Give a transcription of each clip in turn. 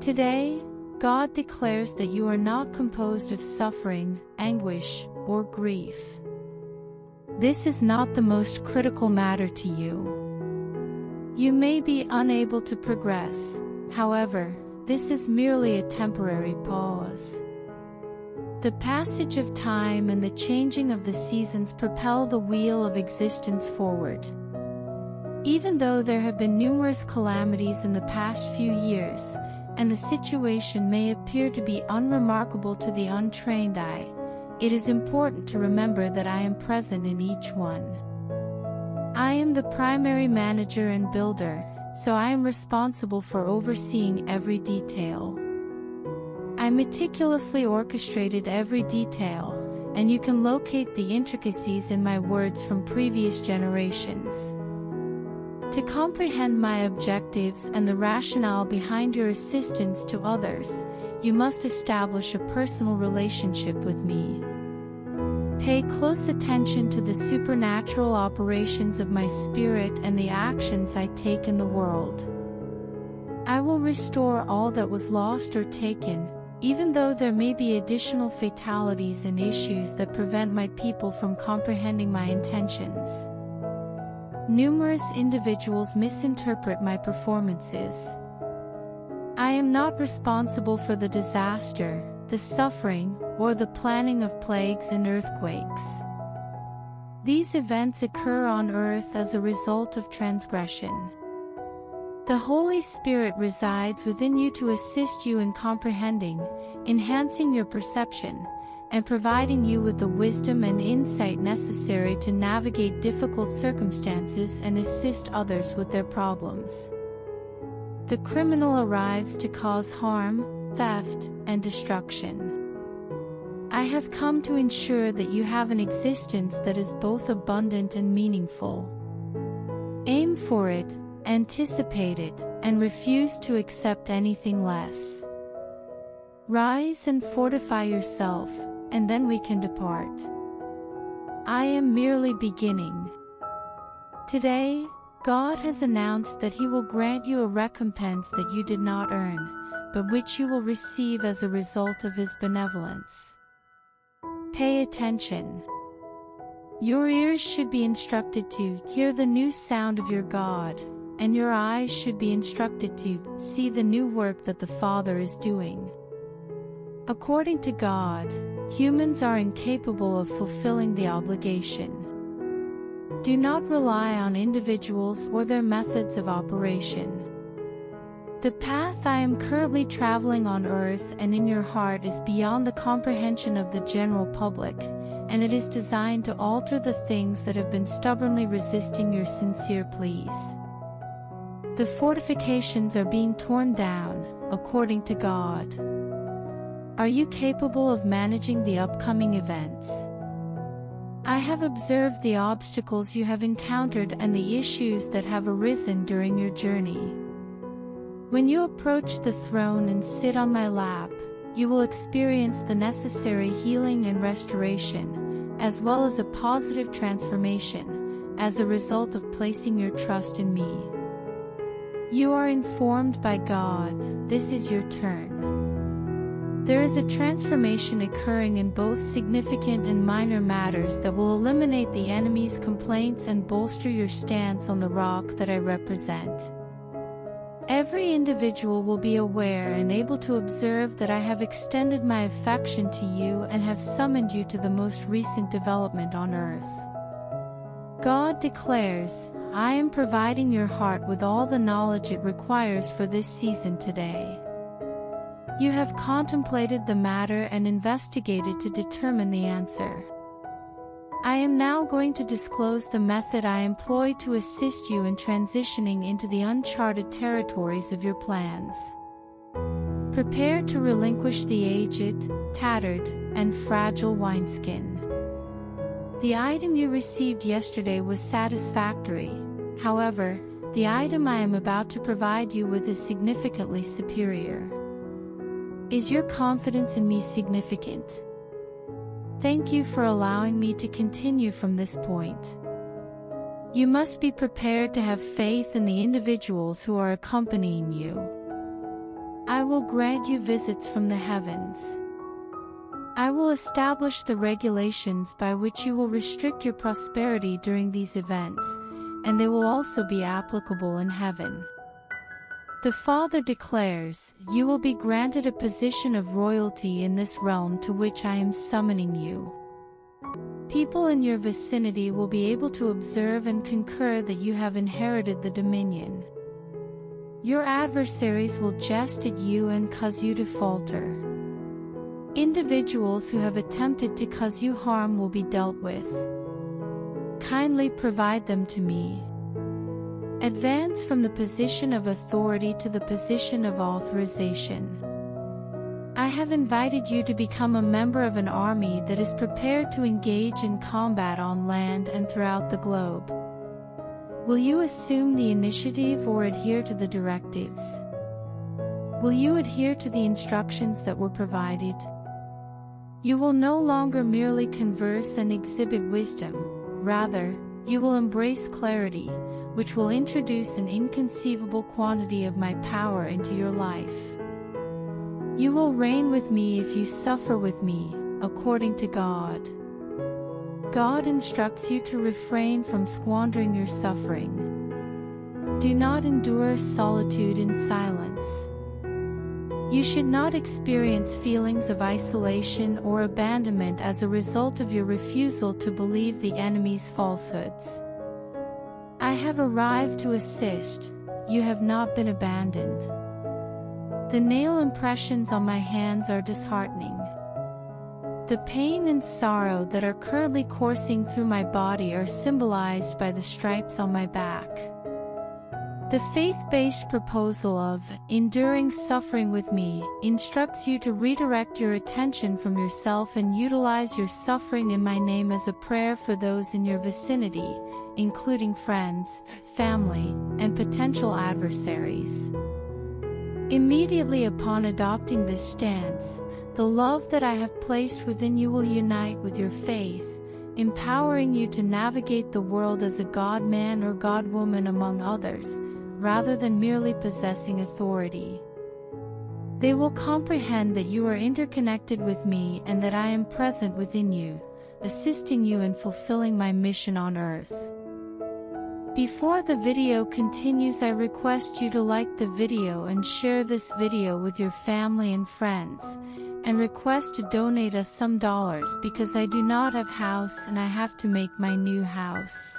Today, God declares that you are not composed of suffering, anguish, or grief. This is not the most critical matter to you. You may be unable to progress, however, this is merely a temporary pause. The passage of time and the changing of the seasons propel the wheel of existence forward. Even though there have been numerous calamities in the past few years, and the situation may appear to be unremarkable to the untrained eye, it is important to remember that I am present in each one. I am the primary manager and builder, so I am responsible for overseeing every detail. I meticulously orchestrated every detail, and you can locate the intricacies in my words from previous generations. To comprehend my objectives and the rationale behind your assistance to others, you must establish a personal relationship with me. Pay close attention to the supernatural operations of my spirit and the actions I take in the world. I will restore all that was lost or taken, even though there may be additional fatalities and issues that prevent my people from comprehending my intentions. Numerous individuals misinterpret my performances. I am not responsible for the disaster, the suffering, or the planning of plagues and earthquakes. These events occur on earth as a result of transgression. The Holy Spirit resides within you to assist you in comprehending, enhancing your perception, and providing you with the wisdom and insight necessary to navigate difficult circumstances and assist others with their problems. The criminal arrives to cause harm, theft, and destruction. I have come to ensure that you have an existence that is both abundant and meaningful. Aim for it, anticipate it, and refuse to accept anything less. Rise and fortify yourself, and then we can depart. I am merely beginning. Today, God has announced that He will grant you a recompense that you did not earn, but which you will receive as a result of His benevolence. Pay attention. Your ears should be instructed to hear the new sound of your God, and your eyes should be instructed to see the new work that the Father is doing. According to God, humans are incapable of fulfilling the obligation. Do not rely on individuals or their methods of operation. The path I am currently traveling on earth and in your heart is beyond the comprehension of the general public, and it is designed to alter the things that have been stubbornly resisting your sincere pleas. The fortifications are being torn down, according to God. Are you capable of managing the upcoming events? I have observed the obstacles you have encountered and the issues that have arisen during your journey. When you approach the throne and sit on my lap, you will experience the necessary healing and restoration, as well as a positive transformation, as a result of placing your trust in me. You are informed by God, this is your turn. There is a transformation occurring in both significant and minor matters that will eliminate the enemy's complaints and bolster your stance on the rock that I represent. Every individual will be aware and able to observe that I have extended my affection to you and have summoned you to the most recent development on earth. God declares, I am providing your heart with all the knowledge it requires for this season today. You have contemplated the matter and investigated to determine the answer. I am now going to disclose the method I employ to assist you in transitioning into the uncharted territories of your plans. Prepare to relinquish the aged, tattered, and fragile wineskin. The item you received yesterday was satisfactory. However, the item I am about to provide you with is significantly superior. Is your confidence in me significant? Thank you for allowing me to continue from this point. You must be prepared to have faith in the individuals who are accompanying you. I will grant you visits from the heavens. I will establish the regulations by which you will restrict your prosperity during these events, and they will also be applicable in heaven. The Father declares, you will be granted a position of royalty in this realm to which I am summoning you. People in your vicinity will be able to observe and concur that you have inherited the dominion. Your adversaries will jest at you and cause you to falter. Individuals who have attempted to cause you harm will be dealt with. Kindly provide them to me. Advance from the position of authority to the position of authorization. I have invited you to become a member of an army that is prepared to engage in combat on land and throughout the globe. Will you assume the initiative or adhere to the directives? Will you adhere to the instructions that were provided? You will no longer merely converse and exhibit wisdom, rather, you will embrace clarity, which will introduce an inconceivable quantity of my power into your life. You will reign with me if you suffer with me, according to God. God instructs you to refrain from squandering your suffering. Do not endure solitude in silence. You should not experience feelings of isolation or abandonment as a result of your refusal to believe the enemy's falsehoods. I have arrived to assist. You have not been abandoned. The nail impressions on my hands are disheartening. The pain and sorrow that are currently coursing through my body are symbolized by the stripes on my back. The faith-based proposal of enduring suffering with me instructs you to redirect your attention from yourself and utilize your suffering in my name as a prayer for those in your vicinity, including friends, family, and potential adversaries. Immediately upon adopting this stance, the love that I have placed within you will unite with your faith, empowering you to navigate the world as a God-man or God-woman among others, rather than merely possessing authority. They will comprehend that you are interconnected with me and that I am present within you, assisting you in fulfilling my mission on earth. Before the video continues, I request you to like the video and share this video with your family and friends, and request to donate us some dollars because I do not have house and I have to make my new house.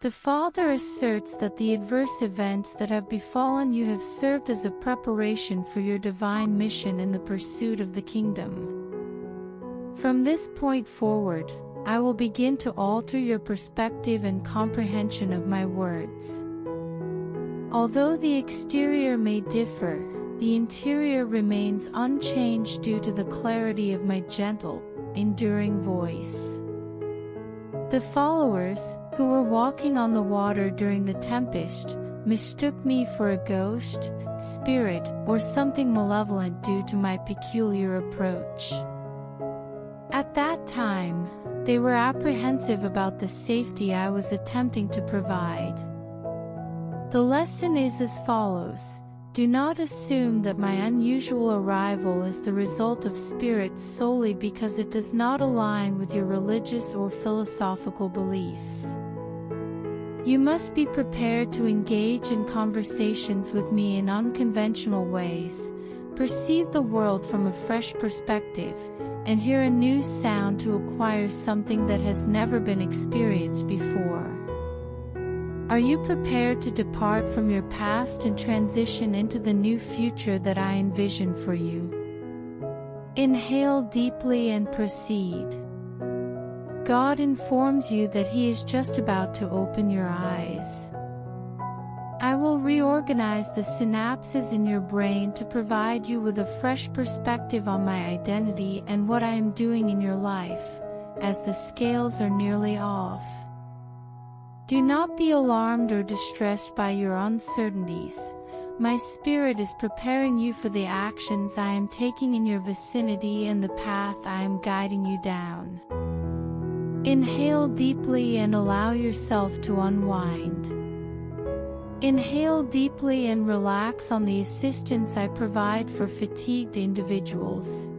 The Father asserts that the adverse events that have befallen you have served as a preparation for your divine mission in the pursuit of the kingdom. From this point forward, I will begin to alter your perspective and comprehension of my words. Although the exterior may differ, the interior remains unchanged due to the clarity of my gentle, enduring voice. The followers, who were walking on the water during the tempest, mistook me for a ghost, spirit, or something malevolent due to my peculiar approach. At that time, they were apprehensive about the safety I was attempting to provide. The lesson is as follows: do not assume that my unusual arrival is the result of spirits solely because it does not align with your religious or philosophical beliefs. You must be prepared to engage in conversations with me in unconventional ways, perceive the world from a fresh perspective, and hear a new sound to acquire something that has never been experienced before. Are you prepared to depart from your past and transition into the new future that I envision for you? Inhale deeply and proceed. God informs you that He is just about to open your eyes. I will reorganize the synapses in your brain to provide you with a fresh perspective on my identity and what I am doing in your life, as the scales are nearly off. Do not be alarmed or distressed by your uncertainties. My spirit is preparing you for the actions I am taking in your vicinity and the path I am guiding you down. Inhale deeply and allow yourself to unwind. Inhale deeply and relax on the assistance I provide for fatigued individuals.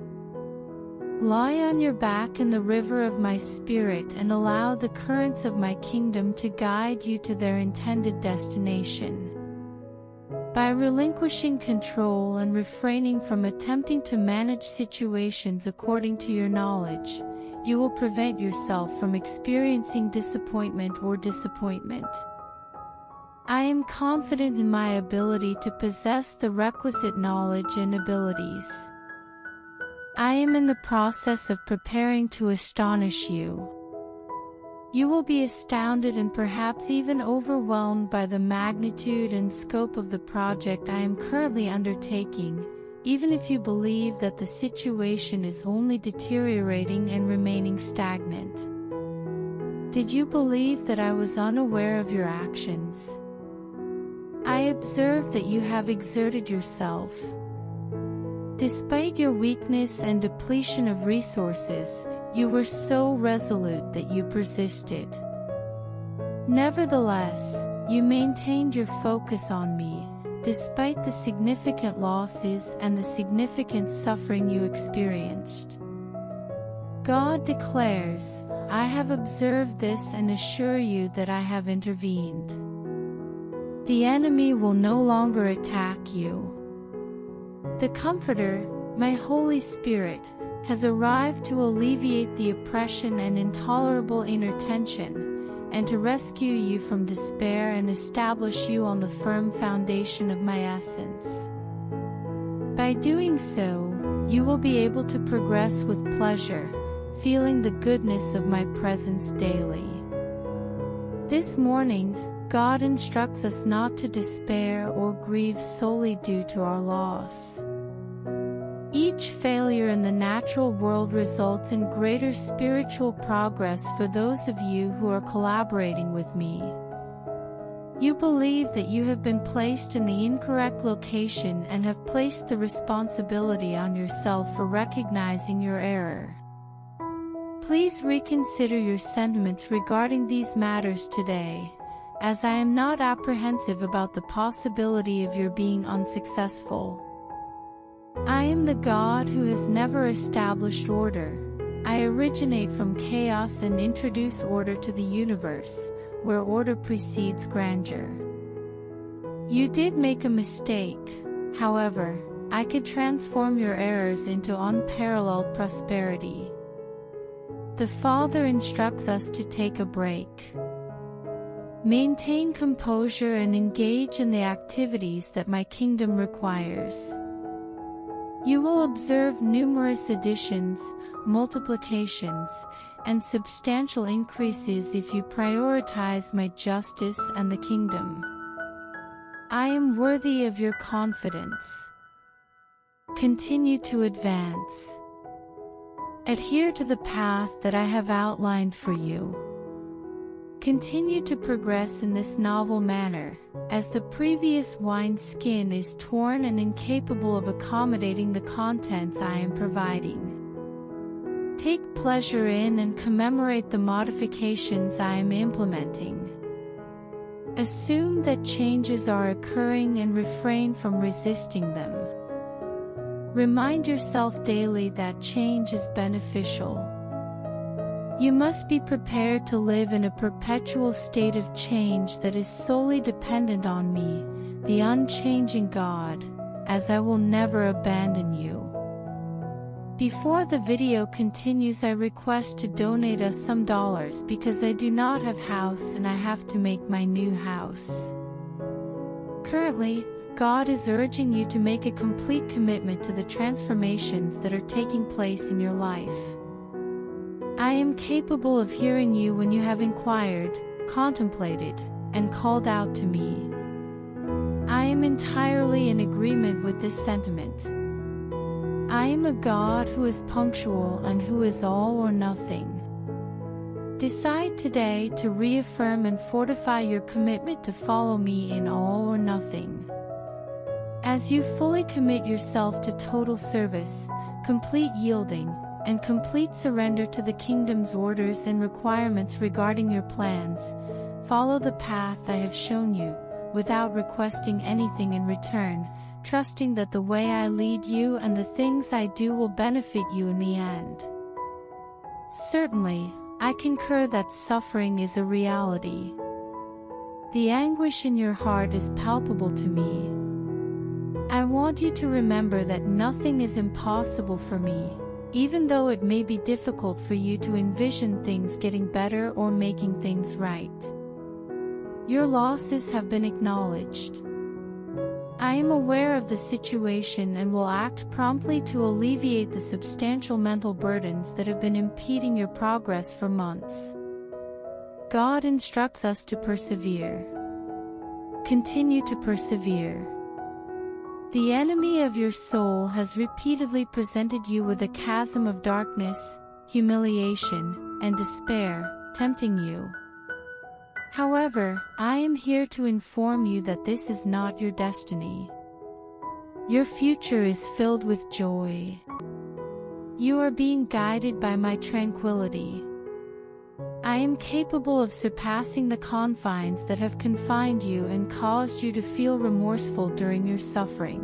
Lie on your back in the river of my spirit and allow the currents of my kingdom to guide you to their intended destination. By relinquishing control and refraining from attempting to manage situations according to your knowledge, you will prevent yourself from experiencing disappointment or disappointment. I am confident in my ability to possess the requisite knowledge and abilities. I am in the process of preparing to astonish you. You will be astounded and perhaps even overwhelmed by the magnitude and scope of the project I am currently undertaking, even if you believe that the situation is only deteriorating and remaining stagnant. Did you believe that I was unaware of your actions? I observe that you have exerted yourself. Despite your weakness and depletion of resources, you were so resolute that you persisted. Nevertheless, you maintained your focus on me, despite the significant losses and the significant suffering you experienced. God declares, I have observed this and assure you that I have intervened. The enemy will no longer attack you. The Comforter, my Holy Spirit, has arrived to alleviate the oppression and intolerable inner tension, and to rescue you from despair and establish you on the firm foundation of my essence. By doing so, you will be able to progress with pleasure, feeling the goodness of my presence daily. This morning, God instructs us not to despair or grieve solely due to our loss. Each failure in the natural world results in greater spiritual progress for those of you who are collaborating with me. You believe that you have been placed in the incorrect location and have placed the responsibility on yourself for recognizing your error. Please reconsider your sentiments regarding these matters today, as I am not apprehensive about the possibility of your being unsuccessful. I am the God who has never established order. I originate from chaos and introduce order to the universe, where order precedes grandeur. You did make a mistake, however, I could transform your errors into unparalleled prosperity. The Father instructs us to take a break. Maintain composure and engage in the activities that my kingdom requires. You will observe numerous additions, multiplications, and substantial increases if you prioritize my justice and the kingdom. I am worthy of your confidence. Continue to advance. Adhere to the path that I have outlined for you. Continue to progress in this novel manner, as the previous wineskin is torn and incapable of accommodating the contents I am providing. Take pleasure in and commemorate the modifications I am implementing. Assume that changes are occurring and refrain from resisting them. Remind yourself daily that change is beneficial. You must be prepared to live in a perpetual state of change that is solely dependent on me, the unchanging God, as I will never abandon you. Before the video continues, I request to donate us some dollars because I do not have house and I have to make my new house. Currently, God is urging you to make a complete commitment to the transformations that are taking place in your life. I am capable of hearing you when you have inquired, contemplated, and called out to me. I am entirely in agreement with this sentiment. I am a God who is punctual and who is all or nothing. Decide today to reaffirm and fortify your commitment to follow me in all or nothing. As you fully commit yourself to total service, complete yielding, and complete surrender to the kingdom's orders and requirements regarding your plans, follow the path I have shown you, without requesting anything in return, trusting that the way I lead you and the things I do will benefit you in the end. Certainly, I concur that suffering is a reality. The anguish in your heart is palpable to me. I want you to remember that nothing is impossible for me, even though it may be difficult for you to envision things getting better or making things right. Your losses have been acknowledged. I am aware of the situation and will act promptly to alleviate the substantial mental burdens that have been impeding your progress for months. God instructs us to persevere. Continue to persevere. The enemy of your soul has repeatedly presented you with a chasm of darkness, humiliation, and despair, tempting you. However, I am here to inform you that this is not your destiny. Your future is filled with joy. You are being guided by my tranquility. I am capable of surpassing the confines that have confined you and caused you to feel remorseful during your suffering.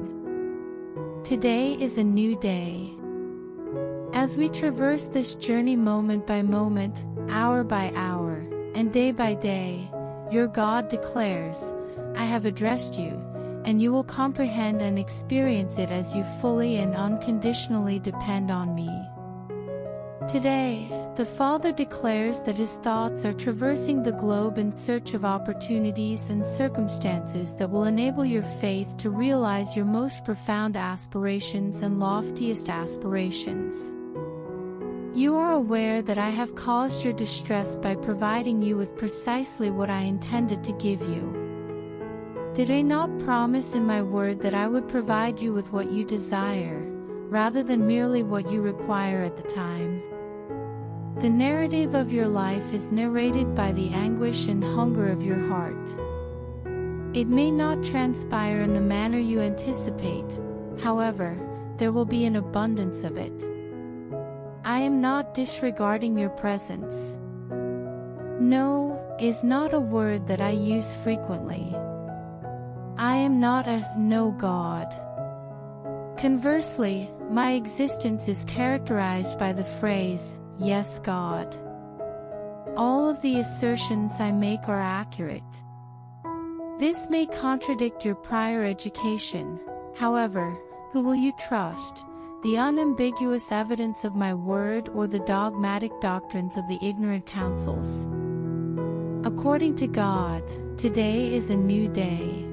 Today is a new day. As we traverse this journey moment by moment, hour by hour, and day by day, your God declares, I have addressed you, and you will comprehend and experience it as you fully and unconditionally depend on me. Today, the Father declares that His thoughts are traversing the globe in search of opportunities and circumstances that will enable your faith to realize your most profound aspirations and loftiest aspirations. You are aware that I have caused your distress by providing you with precisely what I intended to give you. Did I not promise in my word that I would provide you with what you desire, rather than merely what you require at the time? The narrative of your life is narrated by the anguish and hunger of your heart. It may not transpire in the manner you anticipate, however, there will be an abundance of it. I am not disregarding your presence. No is not a word that I use frequently. I am not a no God. Conversely, my existence is characterized by the phrase, yes, God. All of the assertions I make are accurate. This may contradict your prior education. However, who will you trust? The unambiguous evidence of my word or the dogmatic doctrines of the ignorant councils? According to God, today is a new day.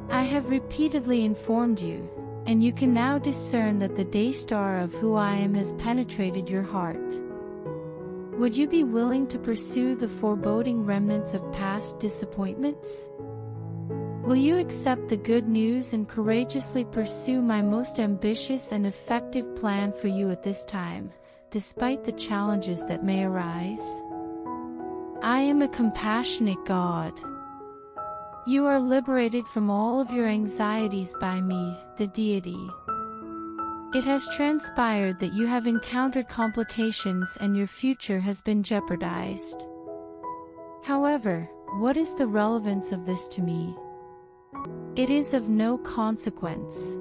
I have repeatedly informed you, and you can now discern that the day star of who I am has penetrated your heart. Would you be willing to pursue the foreboding remnants of past disappointments? Will you accept the good news and courageously pursue my most ambitious and effective plan for you at this time, despite the challenges that may arise? I am a compassionate God. You are liberated from all of your anxieties by me, the deity. It has transpired that you have encountered complications and your future has been jeopardized. However, what is the relevance of this to me? It is of no consequence.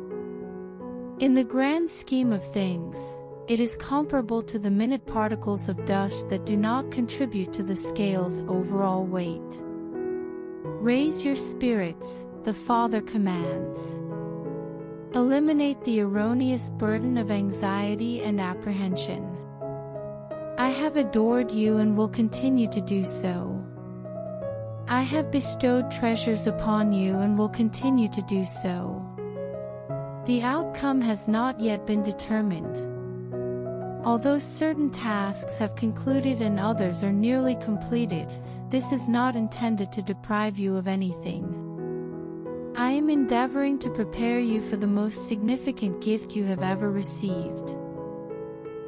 In the grand scheme of things, it is comparable to the minute particles of dust that do not contribute to the scale's overall weight. Raise your spirits, the Father commands. Eliminate the erroneous burden of anxiety and apprehension. I have adored you and will continue to do so. I have bestowed treasures upon you and will continue to do so. The outcome has not yet been determined. Although certain tasks have concluded and others are nearly completed, this is not intended to deprive you of anything. I am endeavoring to prepare you for the most significant gift you have ever received.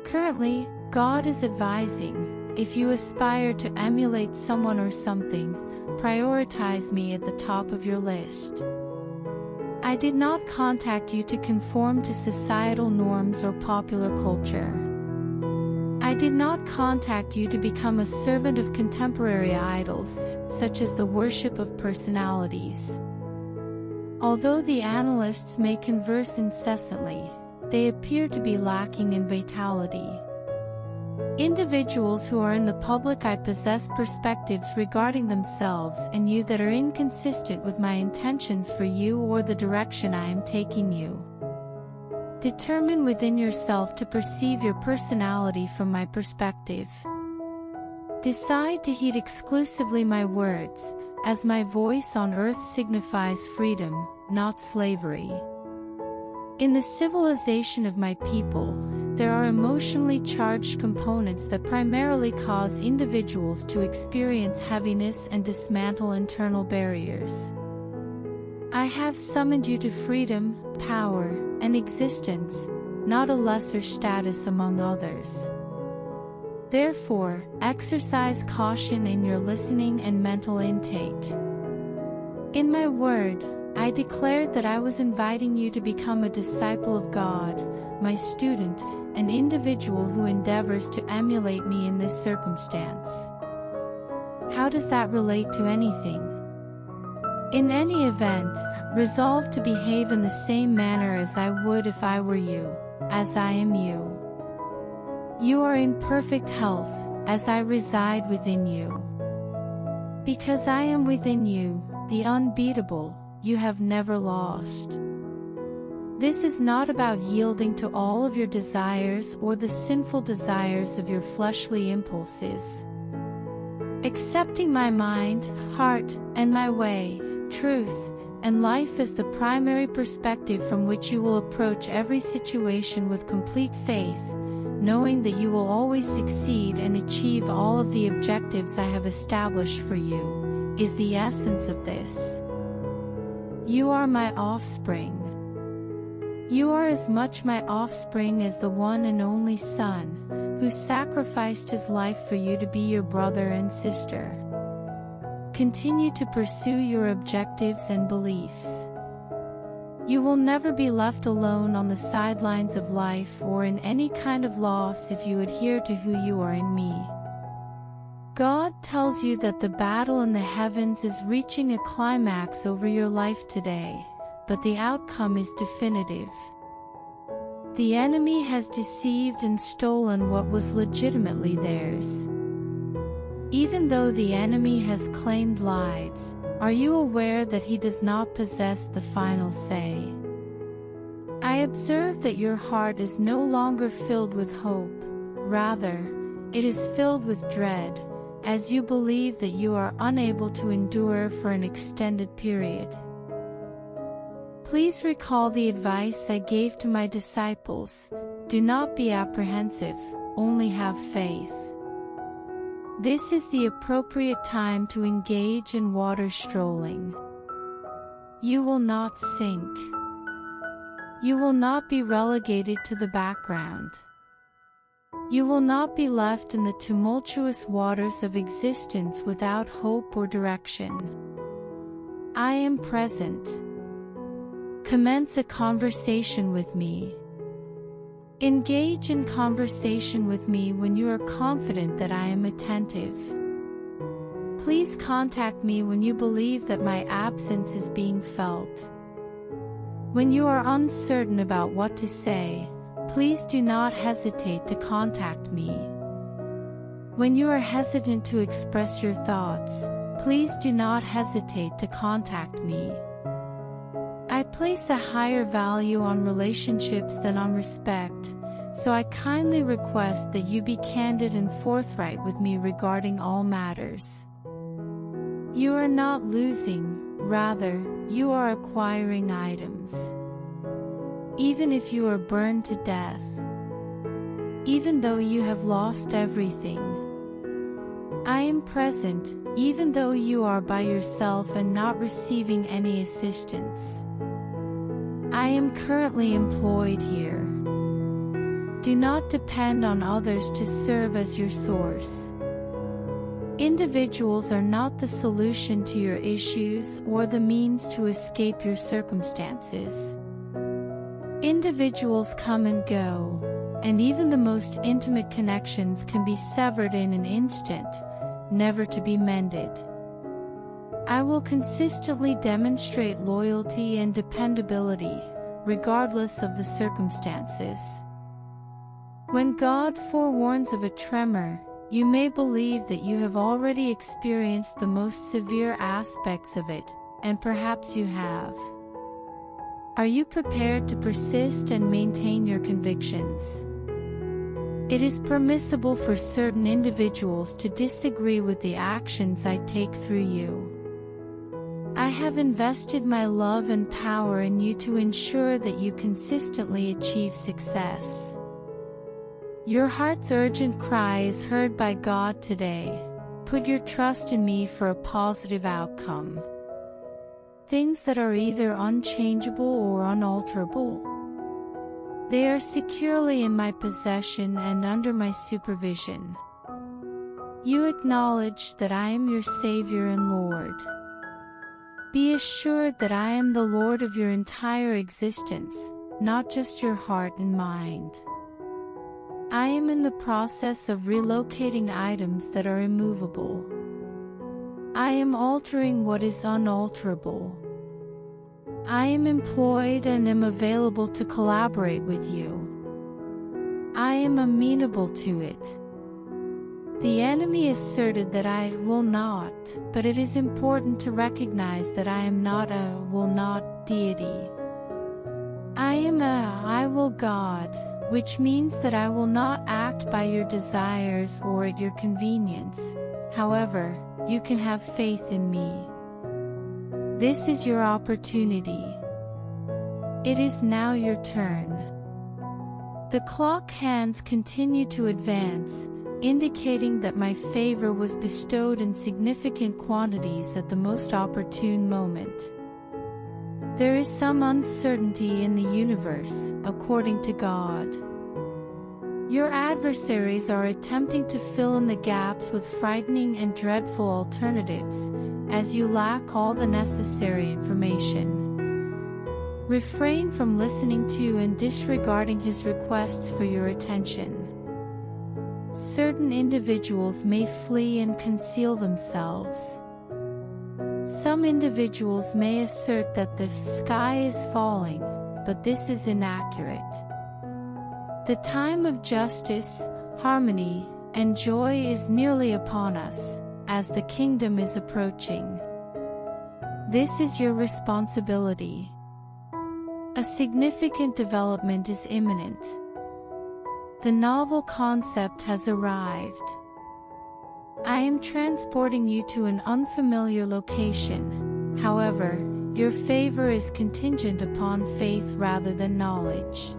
Currently, God is advising, if you aspire to emulate someone or something, prioritize me at the top of your list. I did not contact you to conform to societal norms or popular culture. I I did not contact you to become a servant of contemporary idols, such as the worship of personalities. Although the analysts may converse incessantly, they appear to be lacking in vitality. Individuals who are in the public eye possess perspectives regarding themselves and you that are inconsistent with my intentions for you or the direction I am taking you. Determine within yourself to perceive your personality from my perspective. Decide to heed exclusively my words, as my voice on earth signifies freedom, not slavery. In the civilization of my people, there are emotionally charged components that primarily cause individuals to experience heaviness and dismantle internal barriers. I have summoned you to freedom, power, and existence, not a lesser status among others. Therefore, exercise caution in your listening and mental intake. In my word, I declared that I was inviting you to become a disciple of God, my student, an individual who endeavors to emulate me in this circumstance. How does that relate to anything? In any event, resolve to behave in the same manner as I would if I were you, as I am you. You are in perfect health, as I reside within you. Because I am within you, the unbeatable, you have never lost. This is not about yielding to all of your desires or the sinful desires of your fleshly impulses. Accepting my mind, heart, and my way, truth, and life as the primary perspective from which you will approach every situation with complete faith, knowing that you will always succeed and achieve all of the objectives I have established for you, is the essence of this. You are my offspring. You are as much my offspring as the one and only Son, who sacrificed his life for you to be your brother and sister. Continue to pursue your objectives and beliefs. You will never be left alone on the sidelines of life or in any kind of loss if you adhere to who you are in me. God tells you that the battle in the heavens is reaching a climax over your life today, but the outcome is definitive. The enemy has deceived and stolen what was legitimately theirs. Even though the enemy has claimed lies, are you aware that he does not possess the final say? I observe that your heart is no longer filled with hope, rather, it is filled with dread, as you believe that you are unable to endure for an extended period. Please recall the advice I gave to my disciples: do not be apprehensive, only have faith. This is the appropriate time to engage in water strolling. You will not sink. You will not be relegated to the background. You will not be left in the tumultuous waters of existence without hope or direction. I am present. Commence a conversation with me. Engage in conversation with me when you are confident that I am attentive. Please contact me when you believe that my absence is being felt. When you are uncertain about what to say, please do not hesitate to contact me. When you are hesitant to express your thoughts, please do not hesitate to contact me. I place a higher value on relationships than on respect, so I kindly request that you be candid and forthright with me regarding all matters. You are not losing, rather, you are acquiring items. Even if you are burned to death, even though you have lost everything, I am present, even though you are by yourself and not receiving any assistance. I am currently employed here. Do not depend on others to serve as your source. Individuals are not the solution to your issues or the means to escape your circumstances. Individuals come and go, and even the most intimate connections can be severed in an instant, never to be mended. I will consistently demonstrate loyalty and dependability, regardless of the circumstances. When God forewarns of a tremor, you may believe that you have already experienced the most severe aspects of it, and perhaps you have. Are you prepared to persist and maintain your convictions? It is permissible for certain individuals to disagree with the actions I take through you. I have invested my love and power in you to ensure that you consistently achieve success. Your heart's urgent cry is heard by God today. Put your trust in me for a positive outcome. Things that are either unchangeable or unalterable. They are securely in my possession and under my supervision. You acknowledge that I am your Savior and Lord. Be assured that I am the Lord of your entire existence, not just your heart and mind. I am in the process of relocating items that are immovable. I am altering what is unalterable. I am employed and am available to collaborate with you. I am amenable to it. The enemy asserted that I will not, but it is important to recognize that I am not a will not deity. I am a I will God, which means that I will not act by your desires or at your convenience. However, you can have faith in me. This is your opportunity. It is now your turn. The clock hands continue to advance, indicating that my favor was bestowed in significant quantities at the most opportune moment. There is some uncertainty in the universe, according to God. Your adversaries are attempting to fill in the gaps with frightening and dreadful alternatives, as you lack all the necessary information. Refrain from listening to and disregarding his requests for your attention. Certain individuals may flee and conceal themselves. Some individuals may assert that the sky is falling, but this is inaccurate. The time of justice, harmony, and joy is nearly upon us, as the kingdom is approaching. This is your responsibility. A significant development is imminent. The novel concept has arrived. I am transporting you to an unfamiliar location. However, your favor is contingent upon faith rather than knowledge.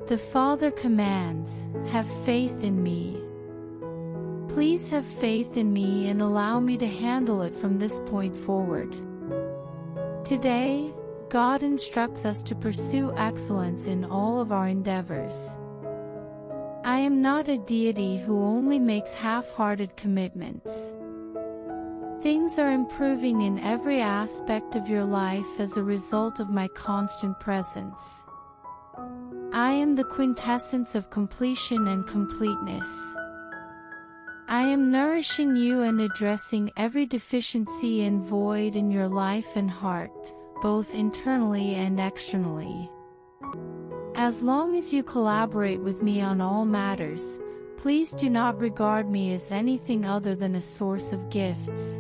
The Father commands, have faith in me. Please have faith in me and allow me to handle it from this point forward. Today, God instructs us to pursue excellence in all of our endeavors. I am not a deity who only makes half-hearted commitments. Things are improving in every aspect of your life as a result of my constant presence. I am the quintessence of completion and completeness. I am nourishing you and addressing every deficiency and void in your life and heart, both internally and externally. As long as you collaborate with me on all matters, please do not regard me as anything other than a source of gifts.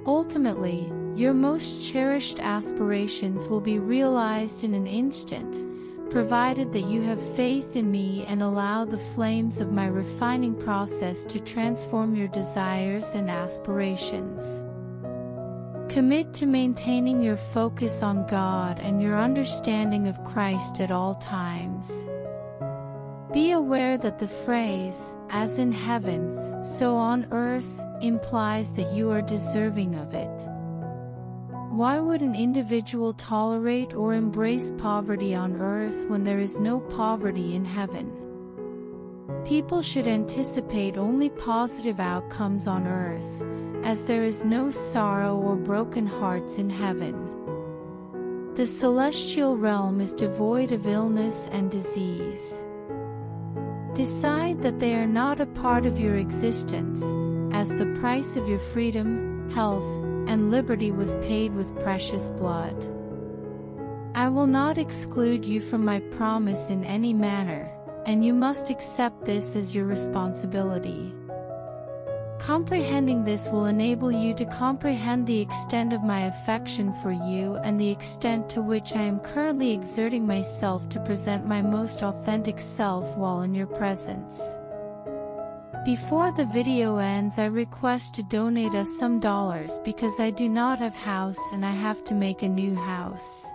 Ultimately, your most cherished aspirations will be realized in an instant, provided that you have faith in me and allow the flames of my refining process to transform your desires and aspirations. Commit to maintaining your focus on God and your understanding of Christ at all times. Be aware that the phrase, as in heaven, so on earth, implies that you are deserving of it. Why would an individual tolerate or embrace poverty on earth when there is no poverty in heaven? People should anticipate only positive outcomes on earth, as there is no sorrow or broken hearts in heaven. The celestial realm is devoid of illness and disease. Decide that they are not a part of your existence, as the price of your freedom, health, and liberty was paid with precious blood. I will not exclude you from my promise in any manner, and you must accept this as your responsibility. Comprehending this will enable you to comprehend the extent of my affection for you and the extent to which I am currently exerting myself to present my most authentic self while in your presence. Before the video ends, I request to donate us some dollars because I do not have house and I have to make a new house.